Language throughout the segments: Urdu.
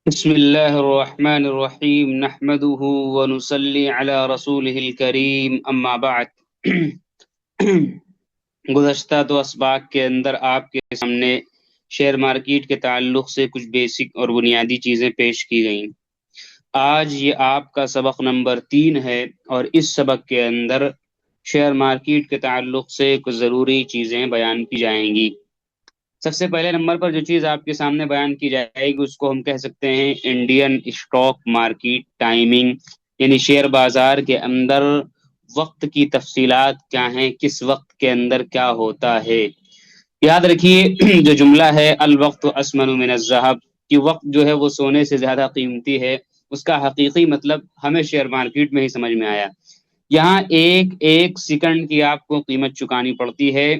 بسم اللہ الرحمن الرحیم نحمده ونصلی علی رسوله الکریم اما بعد گزشتہ دو اسباق کے اندر آپ کے سامنے شیئر مارکیٹ کے تعلق سے کچھ بیسک اور بنیادی چیزیں پیش کی گئیں۔ آج یہ آپ کا سبق نمبر 3 ہے اور اس سبق کے اندر شیئر مارکیٹ کے تعلق سے کچھ ضروری چیزیں بیان کی جائیں گی۔ سب سے پہلے نمبر پر جو چیز آپ کے سامنے بیان کی جائے گی اس کو ہم کہہ سکتے ہیں انڈین اسٹاک مارکیٹ ٹائمنگ، یعنی شیئر بازار کے اندر وقت کی تفصیلات کیا ہیں، کس وقت کے اندر کیا ہوتا ہے۔ یاد رکھیے جو جملہ ہے الوقت اسمن من الذهب کہ وقت جو ہے وہ سونے سے زیادہ قیمتی ہے، اس کا حقیقی مطلب ہمیں شیئر مارکیٹ میں ہی سمجھ میں آیا۔ یہاں ایک ایک سیکنڈ کی آپ کو قیمت چکانی پڑتی ہے۔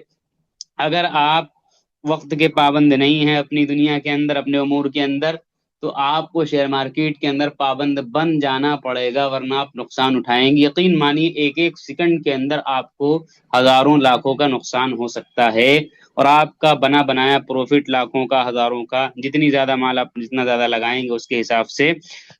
اگر آپ وقت کے پابند نہیں ہیں اپنی دنیا کے اندر، اپنے امور کے اندر، تو آپ کو شیئر مارکیٹ کے اندر پابند بن جانا پڑے گا، ورنہ آپ نقصان اٹھائیں گے۔ یقین مانیے ایک ایک سیکنڈ کے اندر آپ کو ہزاروں لاکھوں کا نقصان ہو سکتا ہے، اور آپ کا بنا بنایا پروفٹ لاکھوں کا، ہزاروں کا، جتنی زیادہ مال آپ جتنا زیادہ لگائیں گے اس کے حساب سے،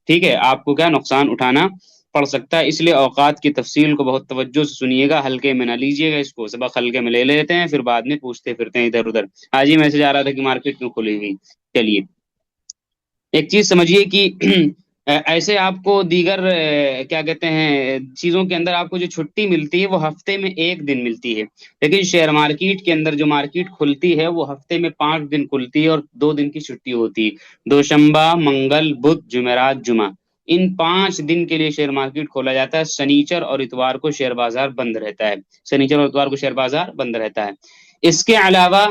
ٹھیک ہے، آپ کو کیا نقصان اٹھانا پڑ سکتا ہے۔ اس لیے اوقات کی تفصیل کو بہت توجہ سے سنیے گا، ہلکے میں نہ لیجیے گا، اس کو سبق ہلکے میں لے لیتے ہیں، پھر بعد میں پوچھتے پھرتے ہیں ادھر ادھر۔ آج ہی میسج آ رہا تھا کہ مارکیٹ کیوں کھلی ہوئی۔ چلیے ایک چیز سمجھیے کہ ایسے آپ کو دیگر کیا کہتے ہیں چیزوں کے اندر آپ کو جو چھٹی ملتی ہے وہ ہفتے میں ایک دن ملتی ہے، لیکن شیئر مارکیٹ کے اندر جو مارکیٹ کھلتی ہے وہ ہفتے میں 5 دن کھلتی ہے اور 2 دن کی چھٹی ہوتی ہے۔ دوشمبا، منگل، بدھ، جمعرات، جمعہ، ان 5 دن کے لیے شیئر مارکیٹ کھولا جاتا ہے۔ سنیچر اور اتوار کو شیئر بازار بند رہتا ہے، سنیچر اور اتوار کو شیئر بازار بند رہتا ہے۔ اس کے علاوہ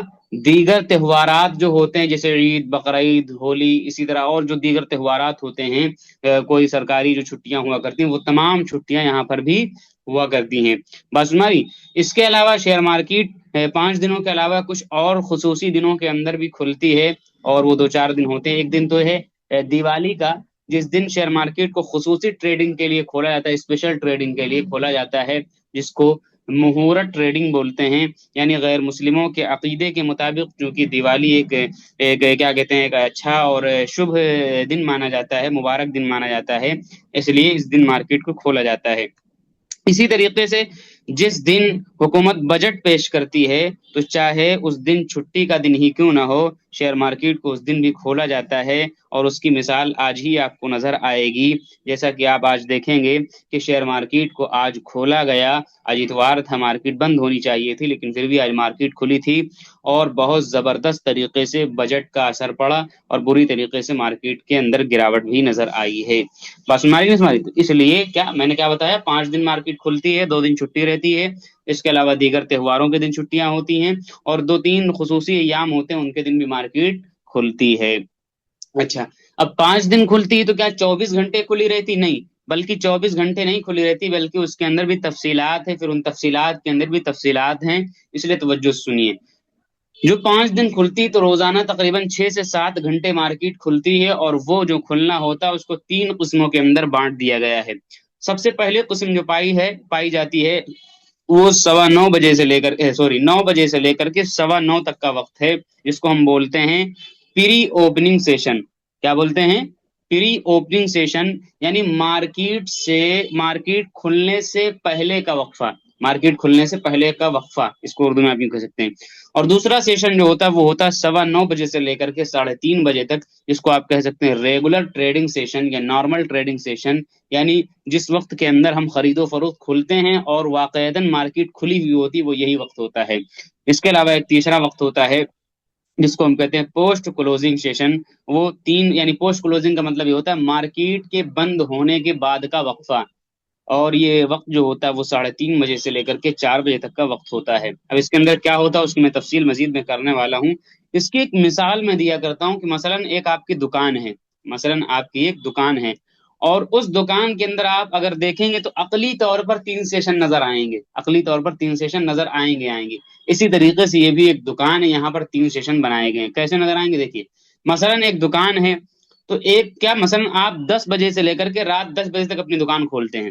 دیگر تہوارات جو ہوتے ہیں جیسے عید، بقرعید، ہولی، اسی طرح اور جو دیگر تہوارات ہوتے ہیں، کوئی سرکاری جو چھٹیاں ہوا کرتی ہیں وہ تمام چھٹیاں یہاں پر بھی ہوا کرتی ہیں۔ بس ہماری اس کے علاوہ شیئر مارکیٹ 5 دنوں کے علاوہ کچھ اور خصوصی دنوں کے اندر بھی کھلتی ہے، اور وہ 2 4 دن ہوتے ہیں۔ ایک دن تو ہے دیوالی کا، جس دن شیئر مارکیٹ کو خصوصی ٹریڈنگ کے لیے کھولا جاتا ہے، اسپیشل ٹریڈنگ کے لیے کھولا جاتا ہے، جس کو مہورت ٹریڈنگ بولتے ہیں۔ یعنی غیر مسلموں کے عقیدے کے مطابق چونکہ دیوالی ایک کیا کہتے ہیں ایک اچھا اور شبھ دن مانا جاتا ہے، مبارک دن مانا جاتا ہے، اس لیے اس دن مارکیٹ کو کھولا جاتا ہے۔ اسی طریقے سے جس دن حکومت بجٹ پیش کرتی ہے تو چاہے اس دن چھٹی کا دن ہی کیوں نہ ہو، شیئر مارکیٹ کو اس دن بھی کھولا جاتا ہے، اور اس کی مثال آج ہی آپ کو نظر آئے گی۔ جیسا کہ آپ آج دیکھیں گے کہ شیئر مارکیٹ کو آج کھولا گیا، آج اتوار تھا، مارکیٹ بند ہونی چاہیے تھی لیکن پھر بھی آج مارکیٹ کھلی تھی، اور بہت زبردست طریقے سے بجٹ کا اثر پڑا اور بری طریقے سے مارکیٹ کے اندر گراوٹ بھی نظر آئی ہے۔ بات سناری نہیں سناری؟ اس لیے کیا میں نے کیا بتایا، 5 دن مارکیٹ کھلتی ہے، 2 دن چھٹی رہتی ہے، اس کے علاوہ دیگر تہواروں کے دن چھٹیاں ہوتی ہیں، اور 2 3 خصوصی ایام ہوتے ہیں ان کے دن بھی مارکیٹ کھلتی ہے۔ اچھا، اب 5 دن کھلتی ہے تو کیا 24 گھنٹے کھلی رہتی؟ نہیں، بلکہ 24 گھنٹے نہیں کھلی رہتی، بلکہ اس کے اندر بھی تفصیلات ہیں، پھر ان تفصیلات کے اندر بھی تفصیلات ہیں، اس لیے توجہ سنیے۔ جو 5 دن کھلتی تو روزانہ تقریباً 6 سے 7 گھنٹے مارکیٹ کھلتی ہے، اور وہ جو کھلنا ہوتا ہے اس کو 3 قسموں کے اندر بانٹ دیا گیا ہے۔ سب سے پہلے قسم جو پائی جاتی ہے وہ 9:15 سے لے کر 9 بجے سے لے کر کے 9:15 تک کا وقت ہے، جس کو ہم بولتے ہیں پری اوپننگ سیشن۔ کیا بولتے ہیں؟ پری اوپننگ سیشن، یعنی مارکیٹ کھلنے سے پہلے کا وقفہ، مارکیٹ کھلنے سے پہلے کا وقفہ، اس کو اردو میں آپ یوں کہہ سکتے ہیں۔ اور دوسرا سیشن جو ہوتا ہے وہ ہوتا ہے 9:15 سے لے کر کے 3:30 تک، جس کو آپ کہہ سکتے ہیں ریگولر ٹریڈنگ سیشن یا نارمل ٹریڈنگ سیشن، یعنی جس وقت کے اندر ہم خرید و فروخت کھلتے ہیں اور واقعتاً مارکیٹ کھلی ہوئی ہوتی، وہ یہی وقت ہوتا ہے۔ اس کے علاوہ ایک تیسرا وقت ہوتا ہے جس کو ہم کہتے ہیں پوسٹ کلوزنگ سیشن۔ وہ یعنی پوسٹ کلوزنگ کا مطلب یہ ہوتا ہے مارکیٹ کے بند ہونے کے بعد کا وقفہ، اور یہ وقت جو ہوتا ہے وہ 3:30 سے لے کر کے 4 بجے تک کا وقت ہوتا ہے۔ اب اس کے اندر کیا ہوتا ہے اس کی میں تفصیل مزید میں کرنے والا ہوں۔ اس کی ایک مثال میں دیا کرتا ہوں کہ مثلا ایک آپ کی دکان ہے، مثلا آپ کی ایک دکان ہے، اور اس دکان کے اندر آپ اگر دیکھیں گے تو عقلی طور پر 3 سیشن نظر آئیں گے، عقلی طور پر 3 سیشن نظر آئیں گے۔ اسی طریقے سے یہ بھی ایک دکان ہے، یہاں پر 3 سیشن بنائے گئے ہیں۔ کیسے نظر آئیں گے؟ دیکھیے، مثلا ایک دکان ہے تو ایک کیا مثلا آپ 10 بجے سے لے کر کے رات 10 بجے تک اپنی دکان کھولتے ہیں،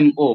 MO।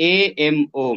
AMO।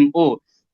MO,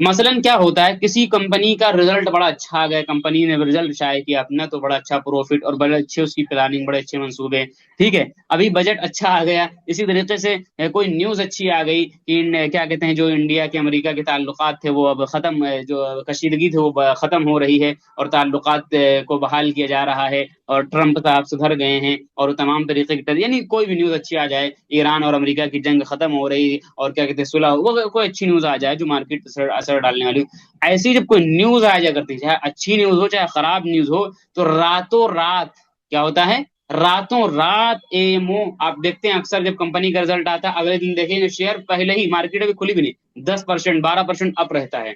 مثلاً کیا ہوتا ہے، کسی کمپنی کا رزلٹ بڑا اچھا آ گیا، کمپنی نے رزلٹ شائع کیا اپنا، تو بڑا اچھا پروفٹ اور بڑے اچھے اس کی پلاننگ، بڑے اچھے منصوبے، ٹھیک ہے، ابھی بجٹ اچھا آ گیا، اسی طریقے سے کوئی نیوز اچھی آ گئی کہ کیا کہتے ہیں، جو انڈیا کے امریکہ کے تعلقات تھے وہ اب ختم، جو کشیدگی تھی وہ ختم ہو رہی ہے اور تعلقات کو بحال کیا جا رہا ہے، اور ٹرمپ صاحب سدھر گئے ہیں، اور تمام طریقے کی یعنی کوئی بھی نیوز اچھی آ جائے، ایران اور امریکہ کی جنگ ختم ہو رہی اور کیا کہتے ہیں صلح، وہ کوئی اچھی نیوز آ جائے جو مارکیٹ اثر ڈالنے والی، ایسی جب کوئی نیوز آ جائے کرتی، چاہے اچھی نیوز ہو چاہے خراب نیوز ہو، تو راتوں رات کیا ہوتا ہے، راتوں رات اے ایم او آپ دیکھتے ہیں اکثر جب کمپنی کا رزلٹ آتا ہے اگلے دن دیکھیں گے شیئر پہلے ہی، مارکیٹ ابھی کھلی بھی نہیں، 10% 12% اپ رہتا ہے،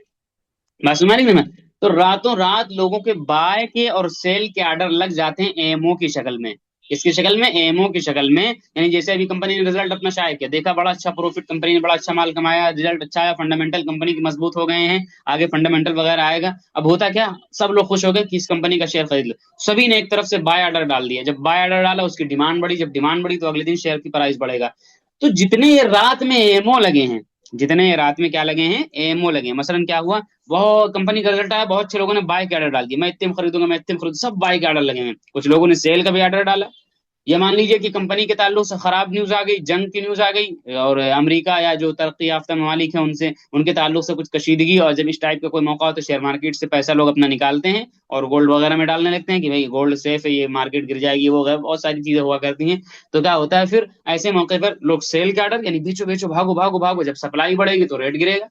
بات سمجھ رہی میں، تو راتوں رات لوگوں کے بائی کے اور سیل کے آرڈر لگ جاتے ہیں اے ایم او کی شکل میں، اس کی شکل میں، اے ایم او کی شکل میں، یعنی جیسے ابھی کمپنی نے رزلٹ اپنا شائع کیا، دیکھا بڑا اچھا پروفٹ، کمپنی نے بڑا اچھا مال کمایا، رزلٹ اچھا آیا، فنڈامنٹل کمپنی کے مضبوط ہو گئے ہیں، آگے فنڈامنٹل وغیرہ آئے گا، اب ہوتا کیا، سب لوگ خوش ہو گئے کہ اس کمپنی کا شیئر خرید لو، سبھی نے ایک طرف سے بائی آرڈر ڈال دیا، جب بائی آرڈر ڈالا اس کی ڈیمانڈ بڑھی، جب ڈیمانڈ بڑھی تو اگلے دن شیئر کی پرائز بڑھے گا، تو جتنے یہ رات میں اے ایم او لگے ہیں، جتنے یہ رات میں کیا لگے ہیں، اے ایم او لگے ہیں، مثلا کیا ہوا، وہ کمپنی کا رزلٹ آیا، بہت سے لوگوں نے بائی کے آرڈر ڈال دیا، میں اتنے میں خریدوں گا، میں اتنے میں خریدوں، سب بائی کے آرڈر لگے ہیں، کچھ لوگوں نے سیل کا بھی آرڈر ڈالا، یہ مان لیجئے کہ کمپنی کے تعلق سے خراب نیوز آ گئی، جنگ کی نیوز آ گئی، اور امریکہ یا جو ترقی یافتہ ممالک ہیں ان سے، ان کے تعلق سے کچھ کشیدگی، اور جب اس ٹائپ کا کوئی موقع ہو تو شیئر مارکیٹ سے پیسہ لوگ اپنا نکالتے ہیں اور گولڈ وغیرہ میں ڈالنے لگتے ہیں کہ بھائی گولڈ سیف ہے، یہ مارکیٹ گر جائے گی، وہ بہت ساری چیزیں ہوا کرتی ہیں، تو کیا ہوتا ہے پھر ایسے موقع پر لوگ سیل کے آرڈر، یعنی بیچو بیچو، بھاگو بھاگو بھاگو، جب سپلائی بڑھے گی تو ریٹ گرے گا،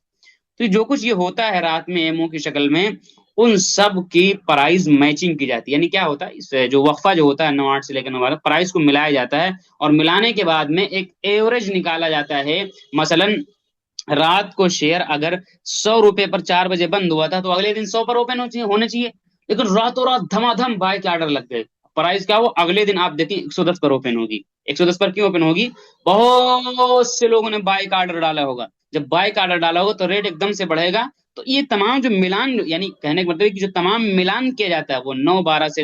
تو جو کچھ یہ ہوتا ہے رات میں ایمو کی شکل میں، ان سب کی پرائز میچنگ کی جاتی ہے، یعنی کیا ہوتا ہے، اس جو وقفہ جو ہوتا ہے 9:08 سے لے کر 9:12 پرائز کو ملایا جاتا ہے، اور ملانے کے بعد میں ایک ایوریج نکالا جاتا ہے، مثلا رات کو شیئر اگر 100 روپے پر 4 بجے بند ہوا تھا تو اگلے دن 100 پر اوپن ہونے چاہیے، لیکن راتوں رات دھما دھم بائی کے آرڈر لگ گئے، پرائز کیا ہو، اگلے دن آپ دیکھیں 110 پر اوپن ہوگی، 110 پر کیوں اوپن ہوگی، بہت سے لوگوں نے بائی کا آرڈر ڈالا ہوگا، جب بائی کا آرڈر ڈالا ہوگا تو ریٹ ایک دم سے بڑھے گا، تو یہ تمام جو ملان، یعنی کہنے کا مطلب ہے کہ جو تمام ملان کیا جاتا ہے وہ 9:12 سے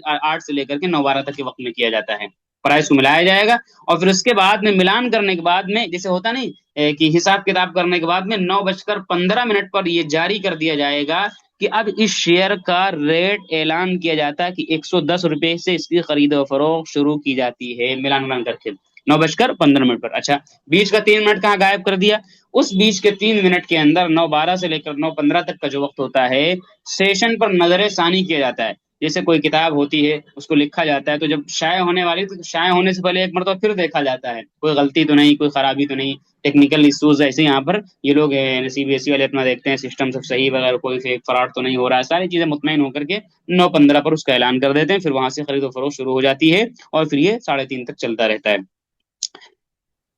8 سے لے کر کے 9:12 تک کے وقت میں کیا جاتا ہے، پرائز کو ملایا جائے گا، اور پھر اس کے بعد میں ملان کرنے کے بعد میں جیسے ہوتا نہیں کہ حساب کتاب کرنے کے بعد میں 9:15 پر یہ جاری کر دیا جائے گا کہ اب اس شیئر کا ریٹ اعلان کیا جاتا ہے کہ 110 روپے سے اس کی خرید و فروخت شروع کی جاتی ہے، ملان ملان کر کے 9:15 پر، اچھا بیچ کا 3 منٹ کہاں غائب کر دیا، اس بیچ کے 3 منٹ کے اندر 9:12 سے لے کر 9:15 تک کا جو وقت ہوتا ہے، سیشن پر نظر ثانی کیا جاتا ہے، جیسے کوئی کتاب ہوتی ہے اس کو لکھا جاتا ہے، تو جب شائع ہونے والی تو شائع ہونے سے پہلے ایک مرتبہ پھر دیکھا جاتا ہے، کوئی غلطی تو نہیں، کوئی خرابی تو نہیں، ٹیکنیکل ایشوز ایسے یہاں پر یہ لوگ سی بی ایس ای والے اپنا دیکھتے ہیں سسٹم سب صحیح وغیرہ، کوئی فیک فراڈ تو نہیں ہو رہا ہے، ساری چیزیں مطمئن ہو کر کے 9:15 پر اس کا اعلان کر دیتے ہیں، پھر وہاں سے خرید و فروخت شروع ہو جاتی ہے، اور پھر یہ 3:30 تک چلتا رہتا ہے،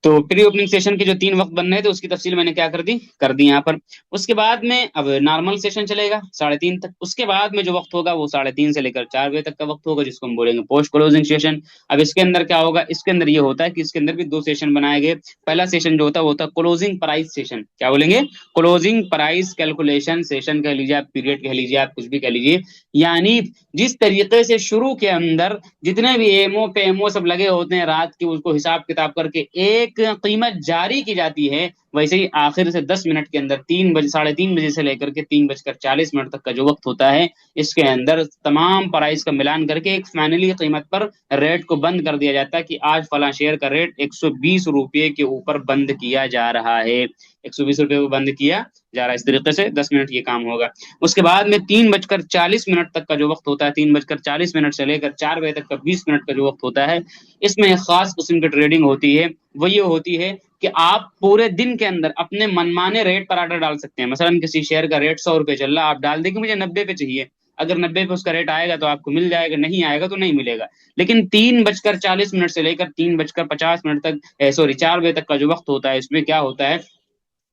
تو پری اوپننگ سیشن کے جو 3 وقت بننے تھے اس کی تفصیل میں نے کیا کر دی یہاں پر، اس کے بعد میں اب نارمل سیشن چلے گا 3:30 تک، اس کے بعد میں جو وقت ہوگا وہ 3:30 سے لے کر 4 بجے تک کا وقت ہوگا، جس کو ہم بولیں گے پوسٹ کلوزنگ سیشن، اب اس کے اندر کیا ہوگا، اس کے اندر یہ ہوتا ہے کہ اس کے اندر بھی 2 سیشن بنائے گئے، پہلا سیشن جو ہوتا ہے وہ ہوتا ہے کلوزنگ پرائز سیشن، کیا بولیں گے، کلوزنگ پرائز کیلکولیشن سیشن کہہ لیجیے آپ، پیریڈ کہہ لیجیے آپ، کچھ بھی کہہ لیجیے، یعنی جس طریقے سے شروع کے اندر جتنے بھی ایمو پہ ایمو سب لگے ہوتے ہیں رات کی، اس کو حساب کتاب کر کے ایک قیمت جاری کی جاتی ہے، ویسے ہی آخر سے 10 منٹ کے اندر 3 بجے 3:30 سے لے کر کے 3:40 تک کا جو وقت ہوتا ہے، اس کے اندر تمام پرائز کا ملان کر کے ایک فائنلی قیمت پر ریٹ کو بند کر دیا جاتا ہے کہ آج فلاں شیئر کا ریٹ 120 روپے کے اوپر بند کیا جا رہا ہے، 120 روپے کو بند کیا جا رہا ہے، اس طریقے سے 10 منٹ یہ کام ہوگا، اس کے بعد میں 3:40 تک کا جو وقت ہوتا ہے، 3:40 سے لے کر 4 بجے تک کا 20 منٹ کا جو وقت ہوتا ہے، اس میں ایک خاص قسم کی ٹریڈنگ ہوتی ہے، وہ یہ ہوتی ہے کہ آپ پورے دن کے اندر اپنے منمانے ریٹ پر آرڈر ڈال سکتے ہیں، مثلا کسی شیئر کا ریٹ 100 روپے چل رہا ہے، آپ ڈال دیں کہ مجھے 90 پہ چاہیے، اگر 90 پہ اس کا ریٹ آئے گا تو آپ کو مل جائے گا، نہیں آئے گا تو نہیں ملے گا، لیکن 3:40 سے لے کر 3:50 تک، سوری 4 بجے تک کا جو وقت ہوتا ہے، اس میں کیا ہوتا ہے،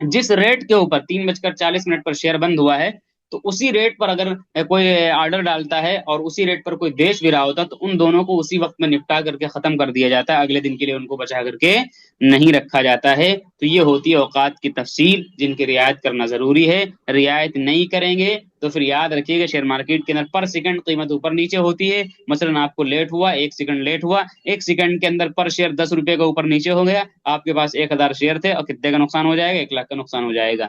جس ریٹ کے اوپر 3:40 پر شیئر بند ہوا ہے، تو اسی ریٹ پر اگر کوئی آرڈر ڈالتا ہے اور اسی ریٹ پر کوئی بیچ بھی رہا ہوتا ہے، تو ان دونوں کو اسی وقت میں نپٹا کر کے ختم کر دیا جاتا ہے، اگلے دن کے لیے ان کو بچا کر کے نہیں رکھا جاتا ہے، تو یہ ہوتی ہے اوقات کی تفصیل جن کی رعایت کرنا ضروری ہے، رعایت نہیں کریں گے تو پھر یاد رکھیے گا شیئر مارکیٹ کے اندر پر سیکنڈ قیمت اوپر نیچے ہوتی ہے، مثلا آپ کو لیٹ ہوا، 1 سیکنڈ لیٹ ہوا، 1 سیکنڈ کے اندر پر شیئر 10 روپے کا اوپر نیچے ہو گیا، آپ کے پاس 1,000 شیئر تھے اور کتنے کا نقصان ہو جائے گا، 1 لاکھ کا نقصان ہو جائے گا،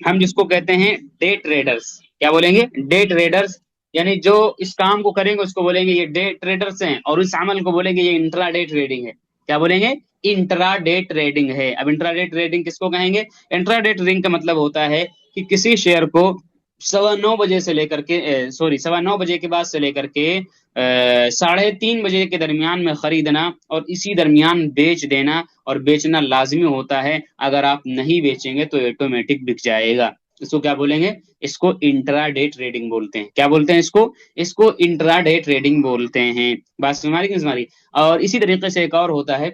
ہم جس کو کہتے ہیں ڈے ٹریڈرز، کیا بولیں گے؟ ڈے ٹریڈرز، یعنی جو اس کام کو کریں گے اس کو بولیں گے یہ ڈے ٹریڈرز ہیں، اور اس عمل کو بولیں گے یہ انٹرا ڈے ٹریڈنگ ہے۔ کیا بولیں گے؟ انٹرا ڈے ٹریڈنگ ہے۔ اب انٹرا ڈے ٹریڈنگ کس کو کہیں گے؟ انٹرا ڈے ٹریڈنگ کا مطلب ہوتا ہے کہ کسی شیئر کو 9:15 سے لے کر کے 9:15 کے بعد سے لے کر کے 3:30 کے درمیان میں خریدنا، اور اسی درمیان بیچ دینا، اور بیچنا لازمی ہوتا ہے، اگر آپ نہیں بیچیں گے تو آٹومیٹک بک جائے گا۔ اس کو کیا بولیں گے؟ اس کو انٹرا ڈے ٹریڈنگ بولتے ہیں۔ کیا بولتے ہیں اس کو؟ اس کو انٹرا ڈے ٹریڈنگ بولتے ہیں۔ بات سمجھ ہماری؟ اور اسی طریقے سے ایک اور ہوتا ہے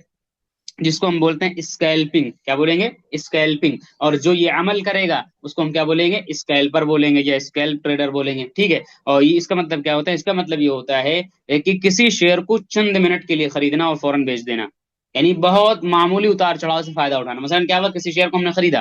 جس کو ہم بولتے ہیں اسکیلپنگ۔ کیا بولیں گے؟ اسکیلپنگ۔ اور جو یہ عمل کرے گا اس کو ہم کیا بولیں گے؟ اسکیلپر بولیں گے یا اسکیلپ ٹریڈر بولیں گے، ٹھیک ہے؟ اور یہ اس کا مطلب کیا ہوتا ہے؟ اس کا مطلب یہ ہوتا ہے کہ کسی شیئر کو چند منٹ کے لیے خریدنا اور فوراً بیچ دینا، یعنی بہت معمولی اتار چڑھاؤ سے فائدہ اٹھانا۔ مثلا کیا ہوا، کسی شیئر کو ہم نے خریدا،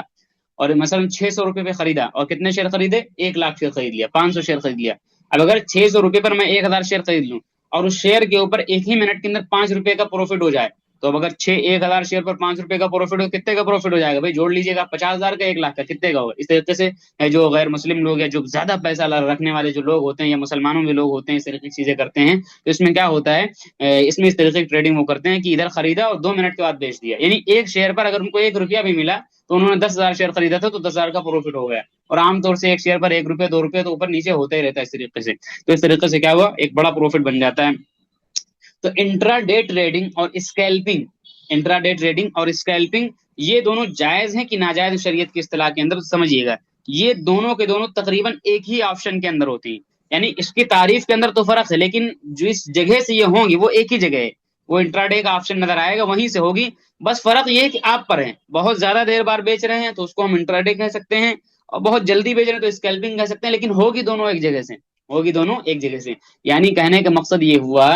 اور مثلا 600 روپے پہ خریدا، اور کتنے شیئر خریدے؟ 1 لاکھ شیئر خرید لیا، 500 شیئر خرید لیا۔ اب اگر 600 روپے پر میں 1000 شیئر خرید لوں، اور اس شیئر کے اوپر ایک ہی منٹ کے اندر 5 روپے کا پروفٹ ہو جائے، تو اب اگر 1000 شیئر پر 5 روپے کا پروفٹ ہو، کتنے کا پروفٹ ہو جائے گا بھائی؟ جوڑ لیجیے گا، 50,000 کا، 1 لاکھ کا، کتنے کا ہوگا؟ اس طریقے سے جو غیر مسلم لوگ ہیں، جو زیادہ پیسہ رکھنے والے جو لوگ ہوتے ہیں، یا مسلمانوں کے لوگ ہوتے ہیں، اس طریقے کی چیزیں کرتے ہیں، تو اس میں کیا ہوتا ہے، اس میں اس طریقے کی ٹریڈنگ وہ کرتے ہیں کہ ادھر خریدا اور 2 منٹ کے بعد بیچ دیا، یعنی ایک شیئر پر اگر ان کو 1 روپیہ بھی ملا تو انہوں نے 10,000 شیئر خریدا تھا تو 10,000 کا پروفٹ ہو گیا۔ اور عام طور سے ایک شیئر پر 1 روپے 2 روپے تو اوپر نیچے ہوتا ہی رہتا ہے اس طریقے سے، تو اس طریقے سے کیا ہوا، ایک بڑا پروفٹ بن جاتا ہے۔ تو انٹرا ڈے ٹریڈنگ اور اسکیلپنگ، انٹرا ڈے ٹریڈنگ اور اسکیلپنگ، یہ دونوں جائز ہیں کہ ناجائز شریعت کی اصطلاح کے اندر؟ سمجھیے گا، یہ دونوں کے دونوں تقریباً ایک ہی آپشن کے اندر ہوتی ہیں، یعنی اس کی تعریف کے اندر تو فرق ہے، لیکن جس جگہ سے یہ ہوں گی وہ ایک ہی جگہ ہے، وہ انٹرا ڈے کا آپشن نظر آئے گا وہیں سے ہوگی، بس فرق یہ ہے کہ آپ پر ہیں، بہت زیادہ دیر بار بیچ رہے ہیں تو اس کو ہم انٹرا ڈے کہہ سکتے ہیں، اور بہت جلدی بیچ رہے ہیں تو اسکیلپنگ کہہ سکتے ہیں، لیکن ہوگی دونوں ایک جگہ سے، ہوگی دونوں ایک جگہ سے۔ یعنی کہنے کا مقصد یہ ہوا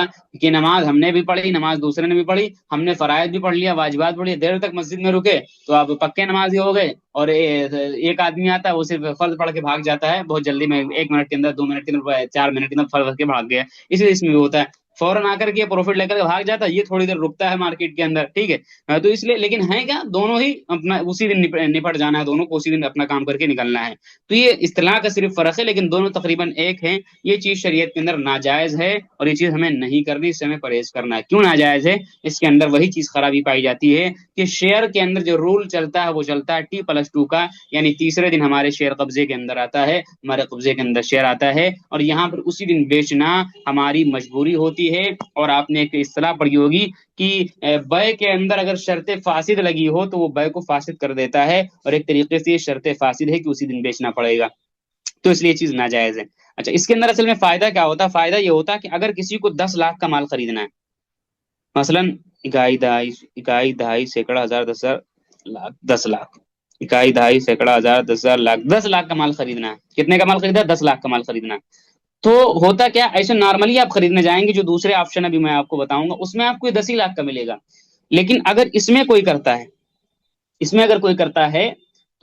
کہ نماز ہم نے بھی پڑھی، نماز دوسرے نے بھی پڑھی، ہم نے فرائض بھی پڑھ لیا، واجبات پڑھ لیا، دیر تک مسجد میں رکے تو آپ پکے نمازی ہو گئے، اور ایک آدمی آتا ہے وہ صرف فرض پڑھ کے بھاگ جاتا ہے بہت جلدی میں، 1 منٹ کے اندر، 2 منٹ کے اندر، 4 منٹ کے اندر فرض پڑھ کے بھاگ گیا، اسی لیے اس میں بھی ہوتا ہے فوراً آ کر کے پروفٹ لے کر کے بھاگ جاتا ہے، یہ تھوڑی دیر رکتا ہے مارکیٹ کے اندر، ٹھیک ہے؟ تو اس لیے، لیکن ہے کیا، دونوں ہی اپنا اسی دن نپٹ جانا ہے، دونوں کو اسی دن اپنا کام کر کے نکلنا ہے، تو یہ اصطلاح کا صرف فرق ہے، لیکن دونوں تقریباً ایک ہیں۔ یہ چیز شریعت کے اندر ناجائز ہے، اور یہ چیز ہمیں نہیں کرنی، اس سے ہمیں پرہیز کرنا ہے۔ کیوں ناجائز ہے؟ اس کے اندر وہی چیز خرابی پائی جاتی ہے کہ شیئر کے اندر جو رول چلتا ہے وہ چلتا ہے T+2 کا، یعنی تیسرے دن ہمارے شیئر قبضے کے اندر آتا ہے، ہمارے قبضے کے اندر شیئر آتا ہے، اور یہاں پر اسی دن بیچنا ہماری مجبوری ہوتی ہے۔ اور آپ نے ایک اصطلاح پڑھی ہوگی کہ بے کے اندر اگر شرط فاسد لگی ہو تو وہ بے کو فاسد کر دیتا ہے، اور ایک طریقے سے یہ شرط فاسد ہے کہ اسی دن بیچنا پڑے گا، تو اس لیے یہ چیز ناجائز ہے۔ اچھا، اس کے اندر اصل میں فائدہ کیا ہوتا ہے؟ فائدہ یہ ہوتا ہے کہ اگر کسی کو 10 لاکھ کا مال خریدنا ہے، مثلا اکائی دہائی سینکڑا ہزار 10,000 لاکھ 10 لاکھ، اکائی دہائی سینکڑا ہزار 10,000 لاکھ، 10 لاکھ کا مال خریدنا ہے، کتنے کا مال خریدا؟ 10 لاکھ کا مال خریدنا ہے۔ تو ہوتا کیا، ایسے نارملی آپ خریدنے جائیں گے، جو دوسرے آپشن ابھی میں آپ کو بتاؤں گا اس میں آپ کو 10 ہی لاکھ کا ملے گا، لیکن اگر اس میں کوئی کرتا ہے، اس میں اگر کوئی کرتا ہے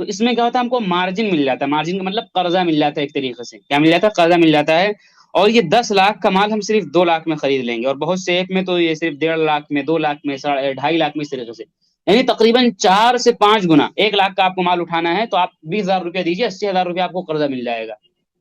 تو اس میں کیا ہوتا ہے، ہم کو مارجن مل جاتا ہے، مارجن کا مطلب قرضہ مل جاتا ہے، ایک طریقے سے کیا مل جاتا ہے؟ قرضہ مل جاتا ہے، اور یہ 10 لاکھ کا مال ہم صرف 2 لاکھ میں خرید لیں گے، اور بہت سے ایپ میں تو یہ صرف 1.5 لاکھ میں، 2 لاکھ میں، 2.5 لاکھ میں، اس طریقے سے، یعنی تقریباً 4 سے 5 گنا، 1 لاکھ کا آپ کو مال اٹھانا ہے تو آپ 20,000 روپیہ دیجیے، 80,000 روپیہ آپ کو قرضہ مل جائے گا،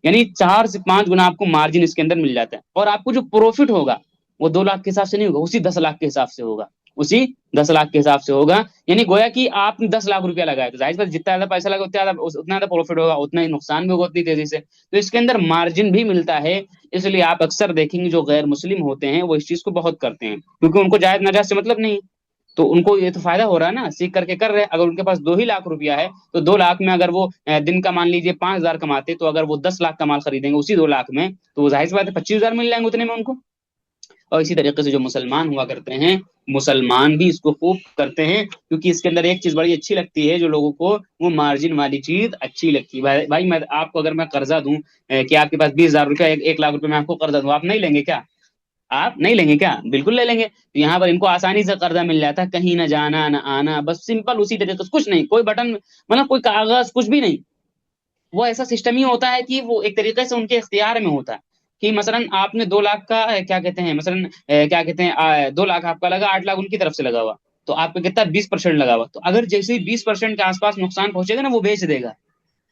یعنی 4 سے 5 گنا آپ کو مارجن اس کے اندر مل جاتا ہے، اور آپ کو جو پروفٹ ہوگا وہ 2 لاکھ کے حساب سے نہیں ہوگا، اسی 10 لاکھ کے حساب سے ہوگا، اسی 10 لاکھ کے حساب سے ہوگا، یعنی گویا کہ آپ نے 10 لاکھ روپیہ لگایا، تو ظاہر بات جتنا زیادہ پیسہ لگا اتنا زیادہ پروفٹ ہوگا، اتنا ہی نقصان بھی ہوگا اتنی تیزی سے، تو اس کے اندر مارجن بھی ملتا ہے۔ اس لیے آپ اکثر دیکھیں گے جو غیر مسلم ہوتے ہیں وہ اس چیز کو بہت کرتے ہیں، کیونکہ ان کو جائز ناجائز سے مطلب نہیں، تو ان کو یہ تو فائدہ ہو رہا ہے نا، سیکھ کر کے کر رہے ہیں۔ اگر ان کے پاس 2 ہی لاکھ روپیہ ہے تو 2 لاکھ میں اگر وہ دن کا مان لیجیے 5,000 کماتے، تو اگر وہ 10 لاکھ کا مال خریدیں گے اسی 2 لاکھ میں، تو وہ ظاہر سی بات ہے 25,000 مل جائیں گے اتنے میں ان کو۔ اور اسی طریقے سے جو مسلمان ہوا کرتے ہیں، مسلمان بھی اس کو خوب کرتے ہیں، کیونکہ اس کے اندر ایک چیز بڑی اچھی لگتی ہے جو لوگوں کو، وہ مارجن والی چیز اچھی لگتی ہے۔ بھائی میں آپ کو اگر میں قرضہ دوں کہ آپ کے پاس 20,000 روپیہ، 1 لاکھ روپے میں آپ کو قرضہ دوں، آپ نہیں لیں گے کیا؟ آپ نہیں لیں گے کیا؟ بالکل لے لیں گے۔ تو یہاں پر ان کو آسانی سے قرضہ مل جاتا ہے، کہیں نہ جانا نہ آنا، بس سمپل اسی طریقے سے، کچھ نہیں، کوئی بٹن، مطلب کوئی کاغذ، کچھ بھی نہیں، وہ ایسا سسٹم ہی ہوتا ہے کہ وہ ایک طریقے سے ان کے اختیار میں ہوتا ہے کہ مثلا آپ نے 2 لاکھ کا کیا کہتے ہیں، مثلا کیا کہتے ہیں 2 لاکھ آپ کا لگا، 8 لاکھ ان کی طرف سے لگا ہوا، تو آپ کا کتنا 20% لگا ہوا، تو اگر جیسے ہی 20% کے آس پاس نقصان پہنچے گا نا وہ بیچ دے گا،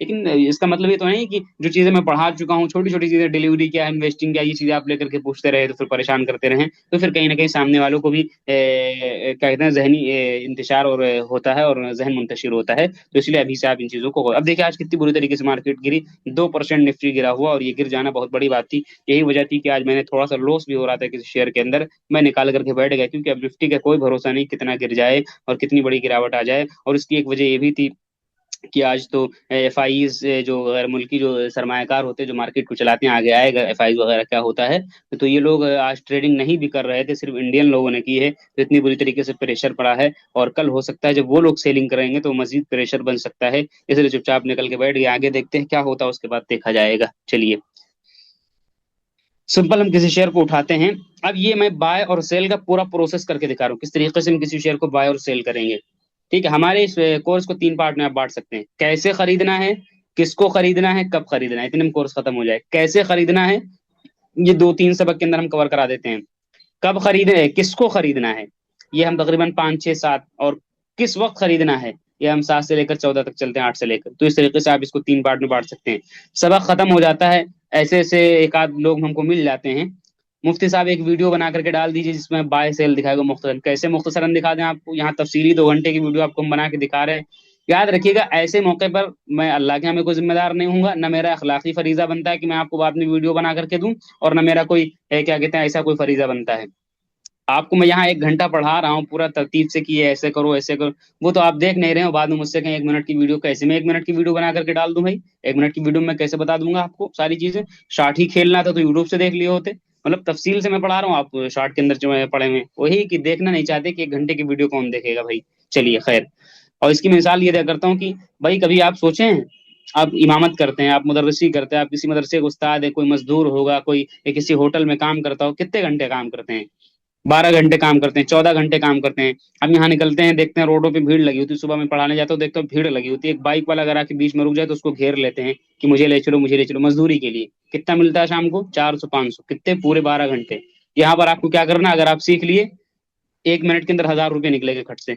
لیکن اس کا مطلب یہ تو نہیں کہ جو چیزیں میں پڑھا چکا ہوں، چھوٹی چھوٹی چیزیں، ڈلیوری کیا ہے، انویسٹنگ کیا ہے، یہ چیزیں آپ لے کر کے پوچھتے رہے تو پھر پریشان کرتے رہیں تو پھر کہیں نہ کہیں سامنے والوں کو بھی کیا کہتے ہیں ذہنی انتشار اور ہوتا ہے اور ذہن منتشر ہوتا ہے. تو اس لیے ابھی سے آپ ان چیزوں کو اب دیکھیں آج کتنی بری طریقے سے مارکیٹ گری. 2% نفٹی گرا ہوا اور یہ گر جانا بہت بڑی بات تھی. یہی وجہ تھی کہ آج میں نے تھوڑا سا لوس بھی ہو رہا تھا کسی شیئر کے اندر، میں نکال کر کے بیٹھ گیا کیونکہ اب نفٹی کا کوئی بھروسہ نہیں کتنا گر جائے اور کتنی بڑی گراوٹ آ جائے. اور اس کی ایک وجہ یہ بھی تھی کہ آج تو ایف آئیز جو غیر ملکی جو سرمایہ کار ہوتے ہیں جو مارکیٹ کو چلاتے ہیں، آگے آئے گا ایف آئیز وغیرہ کیا ہوتا ہے. تو یہ لوگ آج ٹریڈنگ نہیں بھی کر رہے تھے، صرف انڈین لوگوں نے کی ہے. تو اتنی بری طریقے سے پریشر پڑا ہے اور کل ہو سکتا ہے جب وہ لوگ سیلنگ کریں گے تو مزید پریشر بن سکتا ہے. اس لیے چپ چاپ نکل کے بیٹھ گئے، آگے دیکھتے ہیں کیا ہوتا ہے، اس کے بعد دیکھا جائے گا. چلیے سمپل ہم کسی شیئر کو اٹھاتے ہیں. اب یہ میں بائی اور سیل کا پورا پروسیس کر کے دکھا رہا ہوں کس طریقے سے ہم کسی شیئر کو بائی اور سیل کریں گے. ٹھیک ہے، ہمارے اس کورس کو 3 پارٹ میں آپ بانٹ سکتے ہیں. کیسے خریدنا ہے، کس کو خریدنا ہے، کب خریدنا ہے. اتنے میں کورس ختم ہو جائے. کیسے خریدنا ہے یہ 2-3 سبق کے اندر ہم کور کرا دیتے ہیں. کب خریدنا ہے، کس کو خریدنا ہے، یہ ہم تقریباً 5 6 7، اور کس وقت خریدنا ہے یہ ہم 7 سے لے کر 14 تک چلتے ہیں، 8 سے لے کر. تو اس طریقے سے آپ اس کو 3 پارٹ میں بانٹ سکتے ہیں. سبق ختم ہو جاتا ہے، ایسے ایسے ایک آدھ لوگ ہم کو مل جاتے ہیں. مفتی صاحب ایک ویڈیو بنا کر کے ڈال دیجیے جس میں بائی سیل دکھائے گا مختصر. کیسے مختصراً دکھا دیں آپ کو، یہاں تفصیلی 2 گھنٹے کی ویڈیو آپ کو ہم بنا کے دکھا رہے ہیں. یاد رکھیے گا ایسے موقع پر میں اللہ کے ہمیں کوئی ذمہ دار نہیں ہوں گا، نہ میرا اخلاقی فریضہ بنتا ہے کہ میں آپ کو بعد میں ویڈیو بنا کر کے دوں، اور نہ میرا کوئی کیا کہتے ہیں ایسا کوئی فریضہ بنتا ہے. آپ کو میں یہاں 1 گھنٹہ پڑھا رہا ہوں پورا ترتیب سے کہ یہ ایسے کرو ایسے کرو، وہ تو آپ دیکھ نہیں رہے ہو. بعد میں مجھ سے کہیں 1 منٹ کی ویڈیو کیسے میں 1 منٹ کی ویڈیو بنا کر کے ڈال دوں بھائی. 1 منٹ کی ویڈیو میں کیسے بتا دوں گا آپ کو ساری چیزیں. شارٹ ہی کھیلنا تھا تو یوٹیوب سے دیکھ لیے ہوتے. مطلب تفصیل سے میں پڑھا رہا ہوں، آپ شارٹ کے اندر جو ہے پڑھے ہوئے وہی کہ دیکھنا نہیں چاہتے کہ 1 گھنٹے کی ویڈیو کون دیکھے گا بھائی. چلیے خیر. اور اس کی مثال یہ دیا کرتا ہوں کہ بھائی کبھی آپ سوچیں آپ امامت کرتے ہیں، آپ مدرسی کرتے ہیں، آپ کسی مدرسے کے استاد ہیں، کوئی مزدور ہوگا، کوئی کسی ہوٹل میں کام کرتا ہو، کتنے گھنٹے کام کرتے ہیں؟ 12 گھنٹے کام کرتے ہیں، 14 گھنٹے کام کرتے ہیں. اب یہاں نکلتے ہیں دیکھتے ہیں روڈوں پہ بھیڑ لگی ہوتی ہے. صبح میں پڑھانے جاتا ہوں دیکھتا ہوں بھیڑ لگی ہوتی ہے. ایک بائک والا اگر آ کے بیچ میں رک جائے تو اس کو گھیر لیتے ہیں کہ مجھے لے چلو مجھے لے چلو مزدوری کے لیے. کتنا ملتا ہے شام کو؟ 400 500. کتنے؟ پورے 12 گھنٹے. یہاں پر آپ کو کیا کرنا، اگر آپ سیکھ لیے 1 منٹ کے اندر 1000 روپے نکلے گا کھٹ سے،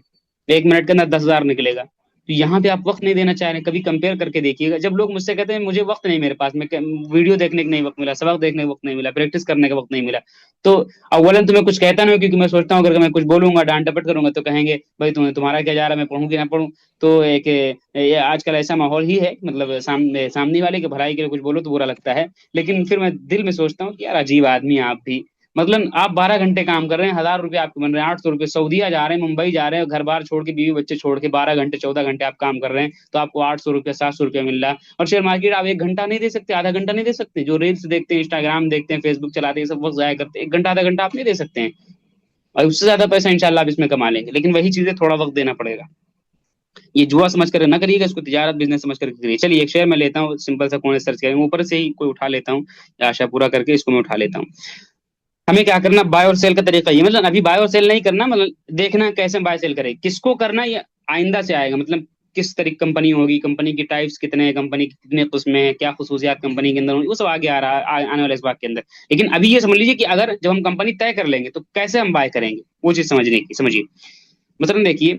1 منٹ کے اندر 10,000 نکلے گا. تو یہاں پہ آپ وقت نہیں دینا چاہ رہے ہیں. کبھی کمپیئر کر کے دیکھیے گا. جب لوگ مجھ سے کہتے ہیں مجھے وقت نہیں میرے پاس، میں ویڈیو دیکھنے کا نہیں وقت ملا، سبق دیکھنے کا وقت نہیں ملا، پریکٹس کرنے کا وقت نہیں ملا، تو اولن تو میں کچھ کہتا نہیں، کیونکہ میں سوچتا ہوں اگر میں کچھ بولوں گا ڈانٹ ڈپٹ کروں گا تو کہیں گے بھائی تمہارا کیا جا رہا ہے، میں پڑھوں کہ نہ پڑھوں. تو ایک یہ آج کل ایسا ماحول ہی ہے، مطلب سامنے والے کے بھلائی کے لیے کچھ بولو تو برا لگتا ہے. لیکن پھر میں دل میں سوچتا ہوں کہ یار عجیب آدمی آپ بھی. مطلب آپ 12 گھنٹے کام کر رہے ہیں، 1000 روپے آپ کو بن رہے ہیں، 800 روپے. سعودیہ جا رہے ہیں، ممبئی جا رہے ہیں، گھر بار چھوڑ کے بیوی بچے چھوڑ کے 12 گھنٹے 14 گھنٹے آپ کام کر رہے ہیں، تو آپ کو 800 روپے 700 روپے مل رہا ہے. اور شیئر مارکیٹ آپ 1 گھنٹہ نہیں دے سکتے، آدھا گھنٹہ نہیں دے سکتے. جو ریلس دیکھتے ہیں، انسٹاگرام دیکھتے ہیں، فیس بک چلاتے ہیں، سب وقت ضائع کرتے ہیں. 1 گھنٹہ آدھا گھنٹہ آپ نہیں دے سکتے ہیں، اور اس سے زیادہ پیسہ انشاءاللہ آپ اس میں کما لیں گے. لیکن وہی چیزیں تھوڑا وقت دینا پڑے گا. یہ جوا سمجھ کر نہ کریے گا، اس کو تجارت بزنس سمجھ کر کریے. چلیے ایک شیئر میں لیتا ہوں سمپل سا کونے سرچ کریں اوپر سے ہی کوئی اٹھا لیتا ہوں، آشا پورا کر کے اس کو میں اٹھا لیتا ہوں. ہمیں کیا کرنا، بائی اور سیل کا طریقہ یہ، مطلب ابھی بائی اور سیل نہیں کرنا، مطلب دیکھنا کیسے بائی سیل کرے، کس کو کرنا یہ آئندہ سے آئے گا. مطلب کس طریقے کمپنی ہوگی، کمپنی کی ٹائپس کتنے ہیں، کمپنی کی کتنے قسمیں ہیں، کیا خصوصیات کمپنی کے اندر ہوں گی، وہ سب آگے آ رہا ہے آنے والے اس بات کے اندر. لیکن ابھی یہ سمجھ لیجیے کہ اگر جب ہم کمپنی طے کر لیں گے تو کیسے ہم بائی کریں گے، وہ چیز سمجھنے کی سمجھیے. مثلا دیکھیے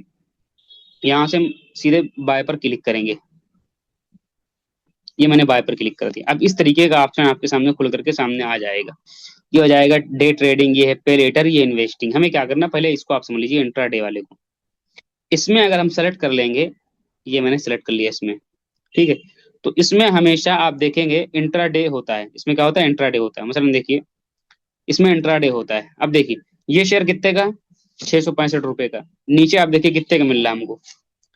یہاں سے ہم سیدھے بائی پر کلک کریں گے. یہ میں نے بائی پر کلک کر دیا. اب اس طریقے کا آپشن آپ کے سامنے کھل کر کے سامنے آ جائے گا. یہ ہو جائے گا ڈے ٹریڈنگ، یہ ہے پے لیٹر، یہ انویسٹنگ. ہمیں کیا کرنا، پہلے اس کو آپ سمجھ لیجیے انٹرا ڈے والے کو. اس میں اگر ہم سلیکٹ کر لیں گے، یہ میں نے سلیکٹ کر لیا اس میں، ٹھیک ہے. تو اس میں ہمیشہ آپ دیکھیں گے انٹرا ڈے ہوتا ہے. اس میں کیا ہوتا ہے، انٹرا ڈے ہوتا ہے. مثلا دیکھیے اس میں انٹرا ڈے ہوتا ہے. اب دیکھیے یہ شیئر کتنے کا، 665 روپے کا. نیچے آپ دیکھیے کتنے کا مل رہا ہے ہم کو،